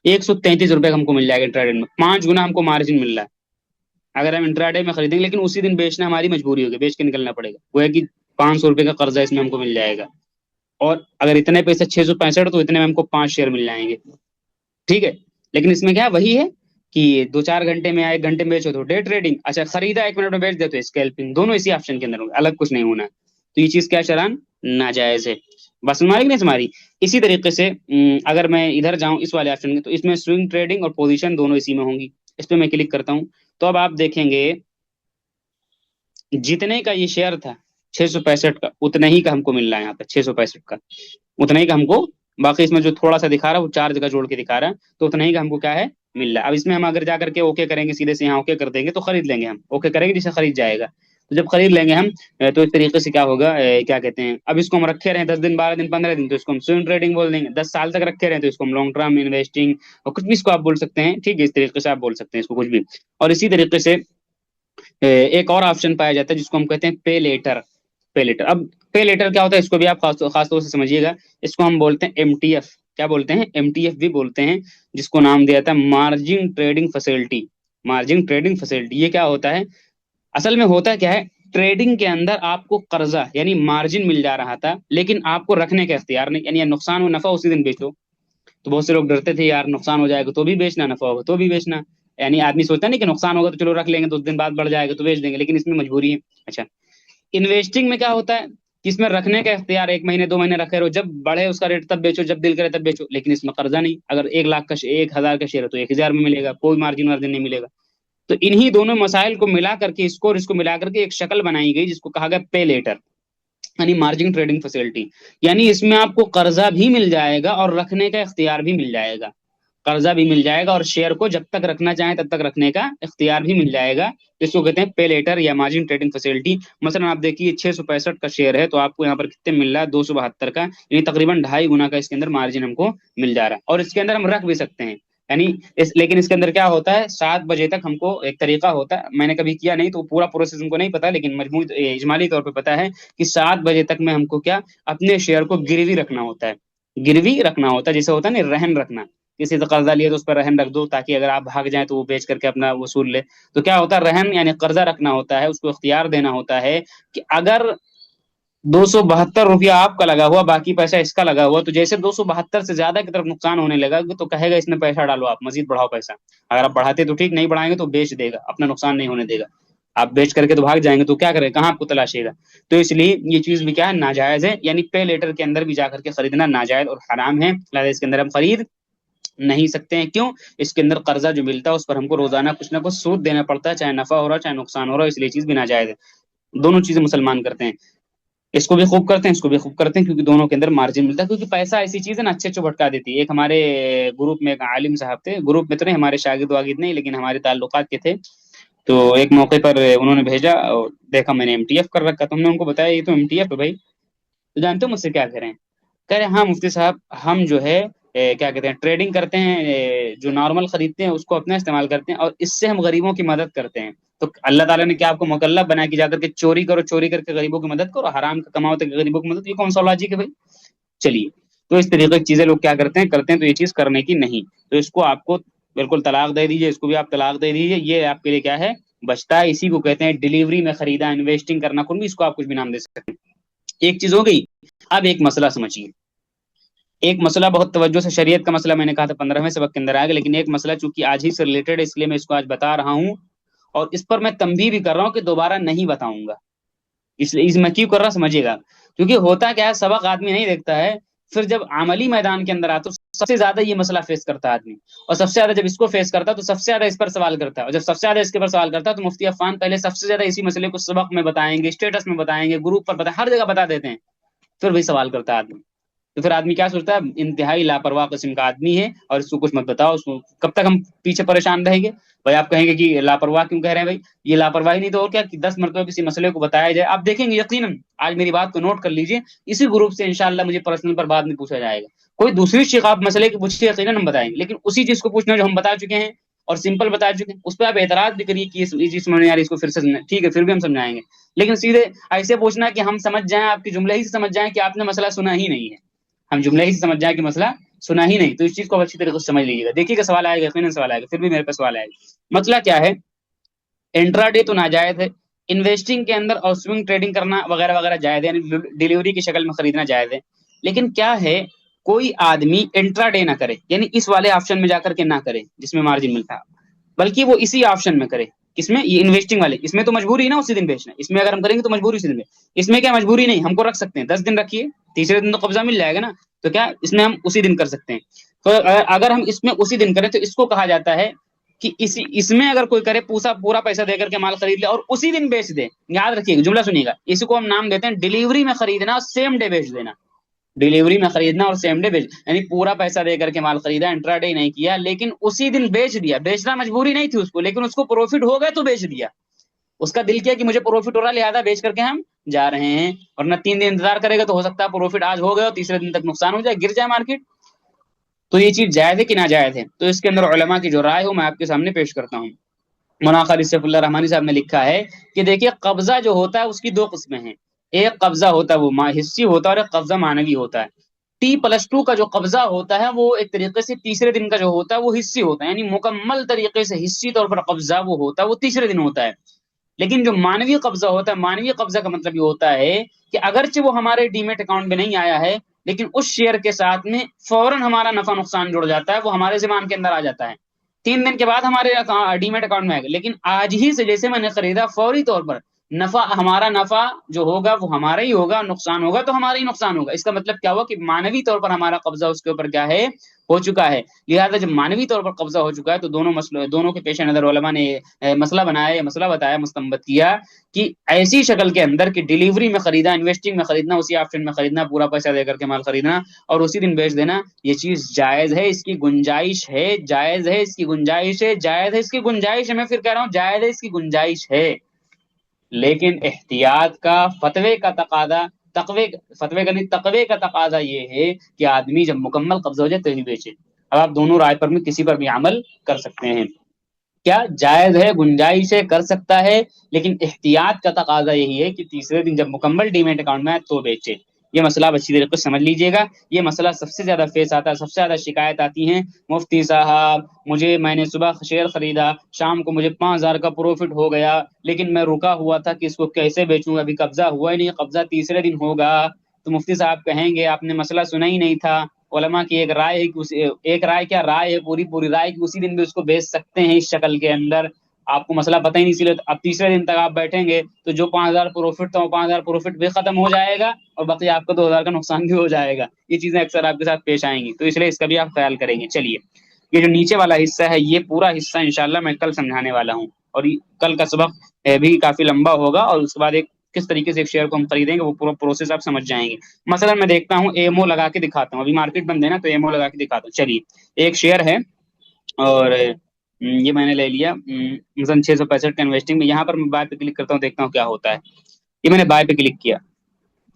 133 روپے کا ہم کو مل جائے گا انٹرا ڈے میں. 5 گنا ہم کو مارجن مل رہا ہے اگر ہم انٹرا ڈے میں خریدیں گے. لیکن اسی دن بیچنا ہماری مجبوری ہوگی، بیچ کے نکلنا پڑے گا. وہ ہے کہ 500 روپے کا قرضہ اس میں ہم کو مل جائے گا. اور اگر اتنے پیسے 665 تو اتنے میں ہم کو 5 شیئر مل جائیں گے، ٹھیک ہے. لیکن اس میں کیا وہی ہے کہ 2 4 گھنٹے میں یا 1 گھنٹے میں بیچو تو ڈے ٹریڈنگ، اچھا خریدا 1 منٹ میں بیچ دے تو اسکیلپنگ. دونوں اسی آپشن کے اندر ہوگا، الگ کچھ نہیں ہونا. تو یہ چیز کیا چلان ناجائز ہے. بس ہماری نہیں ہماری. اسی طریقے سے اگر میں ادھر جاؤں اس والے آپشن میں، تو اس میں سوئنگ ٹریڈنگ اور پوزیشن دونوں اسی میں ہوں گی. اس پہ میں کلک کرتا ہوں تو اب آپ دیکھیں گے جتنے کا یہ شیئر تھا 665 کا، اتنا ہی کا ہم کو مل رہا ہے. یہاں پہ 665 کا اتنا ہی کا ہم کو باقی اس میں جو تھوڑا سا دکھا رہا ہے وہ 4 جگہ جوڑ کے دکھا رہا ہے، تو اتنا ہی کا ہم کو کیا ہے مل رہا ہے۔ اب اس میں ہم اگر جا کر کے اوکے کریں گے، سیدھے سے یہاں اوکے کر دیں گے تو خرید لیں گے، ہم اوکے کریں گے جسے خرید جائے گا، تو جب خرید لیں گے ہم تو اس طریقے سے کیا ہوگا، کیا کہتے ہیں، اب اس کو ہم رکھے رہیں 10 دن 12 دن 15 دن تو اس کو ہم سوئنگ ٹریڈنگ بول دیں گے، 10 سال تک رکھے رہیں تو اس کو ہم لانگ ٹرم انویسٹنگ اور کچھ بھی اس کو آپ بول سکتے ہیں، ٹھیک ہے، اس طریقے سے آپ بول سکتے ہیں اس کو کچھ بھی۔ اور اسی طریقے سے ایک اور آپشن پایا جاتا ہے جس کو ہم کہتے ہیں پے لیٹر۔ پے لیٹر، اب پے لیٹر کیا ہوتا ہے اس کو بھی آپ خاص طور سے سمجھیے گا، اس کو ہم بولتے ہیں ایم ٹی ایف، کیا بولتے ہیں، ایم ٹی ایف بھی بولتے ہیں، جس کو نام دیا تھا margin trading facility. Margin trading facility یہ کیا ہوتا ہے، اصل میں ہوتا کیا ہے، ٹریڈنگ کے اندر آپ کو قرضہ یعنی مارجن مل جا رہا تھا، لیکن آپ کو رکھنے کا اختیار نہیں، یعنی نقصان و نفع اسی دن بیچو۔ تو بہت سے لوگ ڈرتے تھے یار نقصان ہو جائے گا تو بھی بیچنا، نفع ہوگا تو بھی بیچنا، یعنی آدمی سوچتا نہیں کہ نقصان ہوگا تو چلو رکھ لیں گے، 2 دن بعد بڑھ جائے گا تو بیچ دیں گے، لیکن اس میں مجبوری ہے۔ اچھا، انویسٹنگ میں کیا ہوتا ہے کہ اس میں رکھنے کا اختیار 1 مہینے 2 مہینے رکھے رہو، جب بڑھے اس کا ریٹ تب بیچو، جب دل کرے تب بیچو، لیکن اس میں قرضہ نہیں، اگر 1 لاکھ کا 1,000 کا شیئر ہے تو 1,000 میں ملے گا، کوئی مارجن وارجن نہیں ملے گا۔ تو انہی دونوں مسائل کو ملا کر کے اس کو ملا کر کے ایک شکل بنائی گئی جس کو کہا گیا پے لیٹر، یعنی مارجن ٹریڈنگ فیسلٹی، یعنی اس میں آپ کو قرضہ بھی مل جائے گا اور رکھنے کا اختیار بھی مل جائے گا، قرضہ بھی مل جائے گا اور شیئر کو جب تک رکھنا چاہیں تب تک رکھنے کا اختیار بھی مل جائے گا، اس کو کہتے ہیں پے لیٹر یا مارجن ٹریڈنگ فیسلٹی۔ مثلا آپ دیکھیے 665 کا شیئر ہے تو آپ کو یہاں پر کتنے مل رہا ہے، 272 کا، یعنی تقریباً 2.5 گنا کا اس کے اندر مارجن ہم کو مل جا رہا ہے، اور اس کے اندر ہم رکھ بھی سکتے ہیں، یعنی لیکن اس کے اندر کیا ہوتا ہے، 7 بجے تک ہم کو ایک طریقہ ہوتا ہے، میں نے کبھی کیا نہیں تو پورا پروسیس ہم کو نہیں پتا، لیکن مجموعی اجمالی طور پہ پتا ہے کہ 7 بجے تک میں ہم کو کیا اپنے شیئر کو گروی رکھنا ہوتا ہے، گروی رکھنا ہوتا ہے، جیسے ہوتا ہے نا رہن رکھنا، کسی سے قرضہ لیا تو اس پر رہن رکھ دو تاکہ اگر آپ بھاگ جائیں تو وہ بیچ کر کے اپنا وصول لے۔ تو کیا ہوتا ہے، رہن یعنی قرضہ رکھنا ہوتا ہے، اس کو اختیار دینا ہوتا ہے کہ اگر 272 روپیہ آپ کا لگا ہوا باقی پیسہ اس کا لگا ہوا، تو جیسے 272 سے زیادہ کی طرف نقصان ہونے لگا تو کہے گا اس میں پیسہ ڈالو، آپ مزید بڑھاؤ پیسہ، اگر آپ بڑھاتے تو ٹھیک، نہیں بڑھائیں گے تو بیچ دے گا، اپنا نقصان نہیں ہونے دے گا، آپ بیچ کر کے تو بھاگ جائیں گے تو کیا کرے، کہاں آپ کو تلاشے گا۔ تو اس لیے یہ چیز بھی کیا ہے، ناجائز ہے، یعنی پے لیٹر کے اندر بھی جا کر کے خریدنا ناجائز اور حرام ہے، لہٰذا اس کے اندر ہم خرید نہیں سکتے ہیں، کیوں، اس کے اندر قرضہ جو ملتا ہے اس پر ہم کو روزانہ کچھ نہ کچھ سود دینا پڑتا ہے، چاہے نفع ہو رہا ہے چاہے نقصان ہو رہا ہے، اس لیے چیز بھی ناجائز ہے، دونوں چیزیں مسلمان کرتے ہیں، اس کو بھی خوب کرتے ہیں اس کو بھی خوب کرتے ہیں، کیونکہ دونوں کے اندر مارجن ملتا ہے، کیونکہ پیسہ ایسی چیز ہے نا اچھے اچھے بھٹکا دیتی ہے۔ ایک ہمارے گروپ میں ایک عالم صاحب تھے، گروپ میں تو نہیں، ہمارے شاگرد واگرد نہیں لیکن ہمارے تعلقات کے تھے، تو ایک موقع پر انہوں نے بھیجا اور دیکھا میں نے ایم ٹی ایف کر رکھا، تو ہم نے ان کو بتایا یہ تو ایم ٹی ایف ہے بھائی، تو جانتے ہو مجھ سے کیا کریں، کہہ رہے ہاں مفتی صاحب ہم جو ہے کیا کہتے ہیں ٹریڈنگ کرتے ہیں، جو نارمل خریدتے ہیں اس کو اپنا استعمال کرتے ہیں اور اس سے ہم غریبوں کی مدد کرتے ہیں، تو اللہ تعالیٰ نے کیا آپ کو مکلف بنا کہ جا کر کے چوری کرو، چوری کر کے غریبوں کی مدد کرو، حرام کا کماؤ تو غریبوں کی مدد، یہ کون سا لاجک ہے بھائی۔ چلیے، تو اس طریقے کی چیزیں لوگ کیا کرتے ہیں تو یہ چیز کرنے کی نہیں، تو اس کو آپ کو بالکل طلاق دے دیجیے، اس کو بھی آپ طلاق دے دیجیے، یہ آپ کے لیے کیا ہے بچتا ہے، اسی کو کہتے ہیں ڈلیوری میں خریدا، انویسٹنگ کرنا، کون بھی اس کو آپ کچھ بھی نام دے سکتے ہیں۔ ایک چیز ہو گئی، اب ایک مسئلہ سمجھیے، ایک مسئلہ بہت توجہ سے، شریعت کا مسئلہ میں نے کہا تھا 15ویں سبق کے اندر آئے گا، لیکن ایک مسئلہ چونکہ آج ہی سے ریلیٹڈ ہے اس لیے میں اس کو آج بتا رہا ہوں، اور اس پر میں تنبیہ بھی کر رہا ہوں کہ دوبارہ نہیں بتاؤں گا، اس لیے اس میں کیوں کر رہا سمجھیے گا، کیونکہ ہوتا کیا ہے سبق آدمی نہیں دیکھتا ہے، پھر جب عملی میدان کے اندر آتا تو سب سے زیادہ یہ مسئلہ فیس کرتا ہے آدمی، اور سب سے زیادہ جب اس کو فیس کرتا ہے تو سب سے زیادہ اس پر سوال کرتا ہے، اور جب سب سے زیادہ اس کے پر سوال کرتا ہے تو مفتی عفان پہلے سب سے زیادہ اسی مسئلے کو سبق میں بتائیں گے، اسٹیٹس میں بتائیں گے، گروپ پر بتائیں، ہر جگہ بتا دیتے ہیں، پھر بھی سوال کرتا ہے آدمی، تو پھر آدمی کیا سوچتا ہے انتہائی لاپرواہ قسم کا آدمی ہے، اور اس کو کچھ مت بتاؤ، اس کو کب تک ہم پیچھے پریشان رہیں گے بھائی، آپ کہیں گے کہ لاپرواہ کیوں کہہ رہے ہیں بھائی، یہ لاپرواہی نہیں تو اور کیا کہ 10 مرتبہ کسی مسئلے کو بتایا جائے، آپ دیکھیں گے یقیناً، آج میری بات کو نوٹ کر لیجئے، اسی گروپ سے انشاءاللہ مجھے پرسنل پر بعد میں پوچھا جائے گا، کوئی دوسری شیخ آپ مسئلے کی پوچھیے یقیناً ہم بتائیں گے، لیکن اسی چیز کو پوچھنا جو ہم بتا چکے ہیں اور سمپل بتا چکے ہیں اس پہ آپ اعتراض بھی کریے کہ یہ چیز سمجھ نہیں آ رہی، اس کو پھر سے ٹھیک ہے پھر بھی ہم سمجھائیں گے، لیکن سیدھے ایسے پوچھنا کہ ہم سمجھ جائیں، آپ کے جملے ہی سے سمجھ جائیں کہ آپ نے مسئلہ سنا ہی نہیں ہے، ہم جملے ہی سے سمجھ جائیں کہ مسئلہ سنا ہی نہیں، تو اس چیز کو اچھی طریقے سے سمجھ لیجیے گا، دیکھیے کہ سوال آئے گا یقیناً سوال آئے گا، پھر بھی میرے پاس سوال آئے گا، مسئلہ کیا ہے، انٹرا ڈے تو ناجائز ہے، انویسٹنگ کے اندر اور سوئنگ ٹریڈنگ کرنا وغیرہ وغیرہ جائز ہے، یعنی ڈیلیوری کی شکل میں خریدنا جائز ہے، لیکن کیا ہے کوئی آدمی انٹرا ڈے نہ کرے، یعنی اس والے آپشن میں جا کر کے نہ کرے جس میں مارجن ملتا ہے، بلکہ وہ اسی آپشن میں کرے، کس میں، یہ انویسٹنگ والے، اس میں تو مجبوری ہے نا اسی دن بیچنا، اس میں اگر ہم کریں گے تو مجبوری اسی دن اس میں کیا مجبوری نہیں، ہم کو رکھ سکتے ہیں 10 دن رکھیے، تیسرے دن تو قبضہ مل جائے گا نا، تو کیا اس میں ہم اسی دن کر سکتے ہیں، تو اگر ہم اس میں اسی دن کریں تو اس کو کہا جاتا ہے کہ اس میں اگر کوئی کرے پورا پیسہ دے کر کے مال خرید لے اور اسی دن بیچ دے، یاد رکھیے گا جملہ سنیے گا، اسی کو ہم نام دیتے ہیں ڈیلیوری میں خریدنا اور سیم ڈے بیچ دینا، ڈیلیوری میں خریدنا اور سیم ڈے بیچ، یعنی پورا پیسہ دے کر کے مال خریدا، انٹرا ڈے نہیں کیا، لیکن اسی دن بیچ دیا. بیچنا مجبوری نہیں تھی اس کو، لیکن اس کو پروفٹ ہو گیا تو بیچ دیا. اس کا دل کیا کہ مجھے پروفٹ ہو رہا ہے لہٰذا بیچ کر کے ہم جا رہے ہیں. ورنہ 3 دن انتظار کرے گا تو ہو سکتا ہے پروفٹ آج ہو گیا اور تیسرے دن تک نقصان ہو جائے، گر جائے مارکیٹ. تو یہ چیز جائز ہے کہ ناجائز ہے؟ تو اس کے اندر علماء کی جو رائے ہو میں آپ کے سامنے پیش کرتا ہوں. مولانا خالد سیف اللہ رحمانی صاحب نے لکھا ہے کہ دیکھیے قبضہ جو ہوتا ہے اس کی دو قسمیں ہیں. ایک قبضہ ہوتا ہے وہ حصی ہوتا ہے اور ایک قبضہ معنوی ہوتا ہے. T+2 کا جو قبضہ ہوتا ہے وہ ایک طریقے سے تیسرے دن کا جو ہوتا ہے وہ حصی ہوتا ہے، یعنی مکمل طریقے سے حصی طور پر قبضہ وہ ہوتا ہے وہ تیسرے دن ہوتا ہے. لیکن جو مانوی قبضہ ہوتا ہے، مانوی قبضہ کا مطلب یہ ہوتا ہے کہ اگرچہ وہ ہمارے ڈیمیٹ اکاؤنٹ میں نہیں آیا ہے، لیکن اس شیئر کے ساتھ میں فوراً ہمارا نفع نقصان جڑ جاتا ہے، وہ ہمارے زمان کے اندر آ جاتا ہے. 3 دن کے بعد ہمارے ڈیمیٹ اکاؤنٹ میں آئے گا، لیکن آج ہی سے جیسے میں نے خریدا فوری طور پر ہمارا نفع جو ہوگا وہ ہمارا ہی ہوگا، نقصان ہوگا تو ہمارا ہی نقصان ہوگا. اس کا مطلب کیا ہوا کہ مانوی طور پر ہمارا قبضہ اس کے اوپر کیا ہے، ہو چکا ہے. لہذا جب مانوی طور پر قبضہ ہو چکا ہے تو دونوں کے پیش نظر علماء نے مسئلہ بنایا، یہ مسئلہ بتایا، مستنبط کیا کہ ایسی شکل کے اندر کہ ڈیلیوری میں خریدا، انویسٹنگ میں خریدنا، اسی آپشن میں خریدنا، پورا پیسہ دے کر کے مال خریدنا اور اسی دن بیچ دینا، یہ چیز جائز ہے، اس کی گنجائش ہے، جائز ہے، اس کی گنجائش ہے، جائز ہے، اس کی گنجائش ہے. میں پھر کہہ رہا ہوں جائز ہے، اس کی گنجائش ہے، لیکن احتیاط کا فتوے کا تقاضا، فتوے کا نہیں، تقوی کا تقاضا یہ ہے کہ آدمی جب مکمل قبضہ ہو جائے تو ہی بیچے. اب آپ دونوں رائے پر میں کسی پر بھی عمل کر سکتے ہیں. کیا جائز ہے، گنجائش ہے، کر سکتا ہے، لیکن احتیاط کا تقاضا یہی ہے کہ تیسرے دن جب مکمل ڈیمیٹ اکاؤنٹ میں آئے تو بیچے. یہ مسئلہ آپ اچھی طریقے سے سمجھ لیجیے گا. یہ مسئلہ سب سے زیادہ فیس آتا ہے، سب سے زیادہ شکایت آتی ہیں، مفتی صاحب میں نے صبح شیئر خریدا، شام کو مجھے 5,000 کا پروفٹ ہو گیا، لیکن میں رکا ہوا تھا کہ اس کو کیسے بیچوں گا، ابھی قبضہ ہوا ہی نہیں، قبضہ تیسرے دن ہوگا. تو مفتی صاحب کہیں گے آپ نے مسئلہ سنا ہی نہیں تھا. علماء کی ایک رائے ہے کہ ایک رائے کیا رائے ہے، پوری رائے کہ اسی دن بھی اس کو بیچ سکتے ہیں اس شکل کے اندر. آپ کو مسئلہ پتہ ہی نہیں، اسی لیے اب تیسرے دن تک آپ بیٹھیں گے تو جو 5,000 پروفٹ تھا وہ 5,000 پروفٹ بھی ختم ہو جائے گا اور باقی آپ کو 2,000 کا نقصان بھی ہو جائے گا. یہ چیزیں اکثر آپ کے ساتھ پیش آئیں گی، تو اس لیے اس کا بھی آپ خیال کریں گے. چلیے، یہ جو نیچے والا حصہ ہے یہ پورا حصہ انشاءاللہ میں کل سمجھانے والا ہوں، اور کل کا سبق بھی کافی لمبا ہوگا، اور اس کے بعد کس طریقے سے ایک شیئر کو ہم خریدیں گے وہ پورا پروسیس آپ سمجھ جائیں گے. مثلا میں دیکھتا ہوں اے ایم او لگا کے دکھاتا ہوں، ابھی مارکیٹ بند ہے نا تو اے ایم او لگا کے دکھاتا ہوں. چلیے، ایک شیئر ہے اور یہ میں نے لے لیا مثلا 665 کا انویسٹنگ میں. یہاں پر میں بائی پہ کلک کرتا ہوں، دیکھتا ہوں کیا ہوتا ہے. یہ میں نے بائی پہ کلک کیا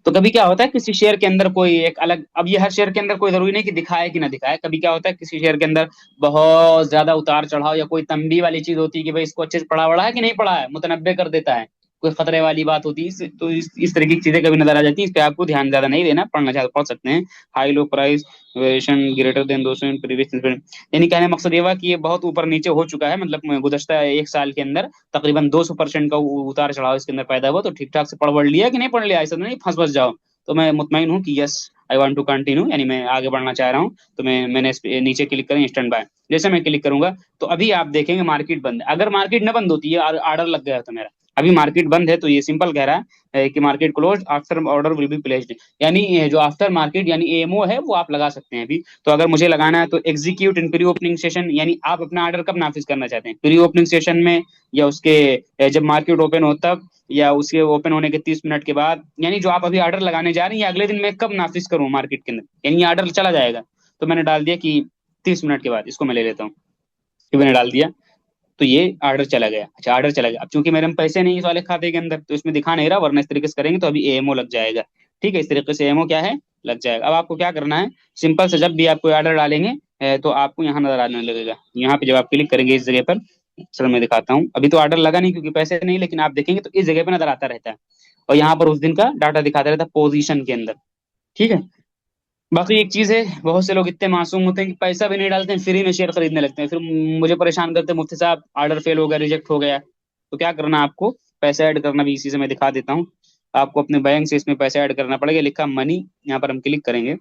تو کبھی کیا ہوتا ہے کسی شیئر کے اندر کوئی ایک الگ، اب یہ ہر شیئر کے اندر کوئی ضروری نہیں کہ دکھائے کہ نہ دکھائے. کبھی کیا ہوتا ہے کسی شیئر کے اندر بہت زیادہ اتار چڑھاؤ یا کوئی تنبیہ والی چیز ہوتی ہے کہ بھائی اس کو اچھے سے پڑھا ہے کہ نہیں پڑھا ہے، متنبع کر دیتا ہے، کوئی خطرے والی بات ہوتی ہے. تو اس طرح کی چیزیں کبھی نظر آ جاتی ہیں، اس پہ آپ کو دھیان زیادہ نہیں دینا، پڑھنا چاہے تو پڑھ سکتے ہیں. High low price variation greater than 200 previous, یعنی کہنے مقصد یہ ہوا کہ یہ بہت اوپر نیچے ہو چکا ہے، مطلب گزشتہ ایک سال کے اندر تقریباً 200% کا اتار چڑھاؤ اس کے اندر پیدا ہوا. تو ٹھیک ٹھاک سے پڑھ لیا کہ نہیں پڑھ لیا، ایسا نہیں پھنس جاؤ. تو میں مطمئن ہوں کہ یس آئی وانٹ ٹو کنٹینیو، یعنی میں آگے بڑھنا چاہ رہا ہوں. تو میں نے نیچے کلک کریں انسٹنٹ بائی. جیسے میں کلک کروں گا تو ابھی آپ دیکھیں گے مارکیٹ بند ہے. اگر مارکیٹ نہ بند ہوتی ہے، آرڈر لگ گیا تھا میرا، ابھی مارکیٹ بند ہے تو یہ سمپل کہہ رہا ہے کہ market close after order will be placed, یعنی جو آفٹر مارکیٹ یعنی اے ایم او ہے وہ آپ لگا سکتے ہیں ابھی. تو اگر مجھے لگانا ہے تو ایگزیکیوٹ ان پری اوپننگ سیشن، یعنی آپ اپنا آرڈر کب نافذ کرنا چاہتے ہیں، پری اوپننگ سیشن میں یا اس کے جب مارکیٹ اوپن ہو تب، یا اس کے اوپن ہونے کے 30 منٹ کے بعد، یعنی جو آپ ابھی آرڈر لگانے جا رہے ہیں اگلے دن میں کب نافذ کروں مارکیٹ کے اندر، یعنی یہ آرڈر چلا جائے گا. تو میں نے ڈال دیا کہ 30 منٹ کے بعد، اس کو میں لے لیتا ہوں کہ میں نے ڈال دیا تو یہ آرڈر چلا گیا. اچھا آرڈر چلا گیا، اب چونکہ میرے میں پیسے نہیں اس والے کھاتے کے اندر تو اس میں دکھا نہیں رہا، ورنہ اس طریقے سے کریں گے تو ابھی اے ایم او لگ جائے گا. ٹھیک ہے، اس طریقے سے اے ایم او کیا ہے، لگ جائے گا. اب آپ کو کیا کرنا ہے، سمپل سے جب بھی آپ کوئی آرڈر ڈالیں گے تو آپ کو یہاں نظر آنے لگے گا. یہاں پہ جب آپ کلک کریں گے اس جگہ پر، چلو میں دکھاتا ہوں، ابھی تو آرڈر لگا نہیں کیونکہ پیسے نہیں، لیکن آپ دیکھیں گے تو اس جگہ پہ نظر آتا رہتا ہے اور یہاں پر اس دن کا ڈاٹا دکھاتا رہتا ہے پوزیشن کے اندر. ٹھیک ہے. باقی ایک چیز ہے، بہت سے لوگ اتنے معصوم ہوتے ہیں کہ پیسہ بھی نہیں ڈالتے ہیں، فری میں شیئر خریدنے لگتے ہیں، پھر مجھے پریشان کرتے ہیں مفتی صاحب آرڈر فیل ہو گیا، ریجیکٹ ہو گیا. تو کیا کرنا آپ کو، پیسہ ایڈ کرنا بھی اسی سے میں دکھا دیتا ہوں. آپ کو اپنے بینک سے اس میں پیسہ ایڈ کرنا پڑے گا، لکھا منی، یہاں پر ہم کلک کریں گے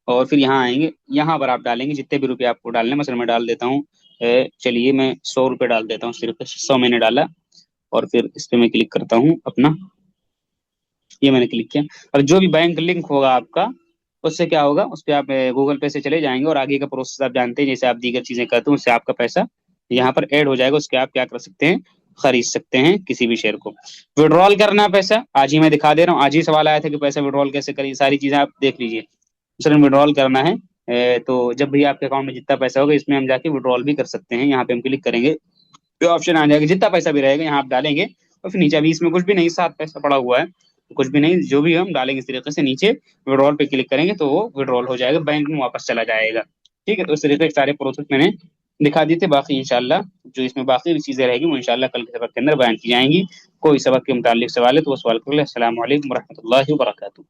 اور پھر یہاں آئیں گے. یہاں پر آپ ڈالیں گے جتنے بھی روپے آپ کو ڈالنے، مثلا میں ڈال دیتا ہوں چلیے میں 100 روپے ڈال دیتا ہوں، صرف 100 میں نے ڈالا اور پھر اس پہ میں کلک کرتا ہوں اپنا. یہ میں نے کلک کیا. اور جو بھی بینک لنک ہوگا آپ کا اس سے کیا ہوگا، اس پہ آپ گوگل پے سے چلے جائیں گے اور آگے کا پروسیس آپ جانتے ہیں، جیسے آپ دیگر چیزیں کرتے ہیں اس سے آپ کا پیسہ یہاں پر ایڈ ہو جائے گا. اس کے آپ کیا کر سکتے ہیں، خرید سکتے ہیں کسی بھی شیئر کو. وڈرال کرنا پیسہ آج ہی میں دکھا دے رہا ہوں. آج ہی سوال آیا تھا کہ پیسہ وڈرال کیسے کریں, ساری چیزیں آپ دیکھ لیجیے. مثلاً وڈرال کرنا ہے تو جب بھی آپ کے اکاؤنٹ میں جتنا پیسہ ہوگا اس میں ہم جا کے وڈرال بھی کر سکتے ہیں. یہاں پہ ہم کلک کریں گے تو آپشن آ جائے گا, جتنا پیسہ بھی رہے گا یہاں آپ ڈالیں گے, اور پھر نیچے ابھی اس میں کچھ بھی نہیں, 7 پیسہ پڑا ہوا ہے, کچھ بھی نہیں, جو بھی ہم ڈالیں گے اس طریقے سے نیچے وڈرال پہ کلک کریں گے تو وہ وڈرال ہو جائے گا, بینک میں واپس چلا جائے گا. ٹھیک ہے, تو اس طریقے سے سارے پروسیس میں نے دکھا دیے تھے. باقی انشاءاللہ جو اس میں باقی بھی چیزیں رہیں گی وہ انشاءاللہ کل کے سبق کے اندر بیان کی جائیں گی. کوئی سبق کے متعلق سوال ہے تو وہ سوال کر لیں. السلام علیکم ورحمۃ اللہ وبرکاتہ.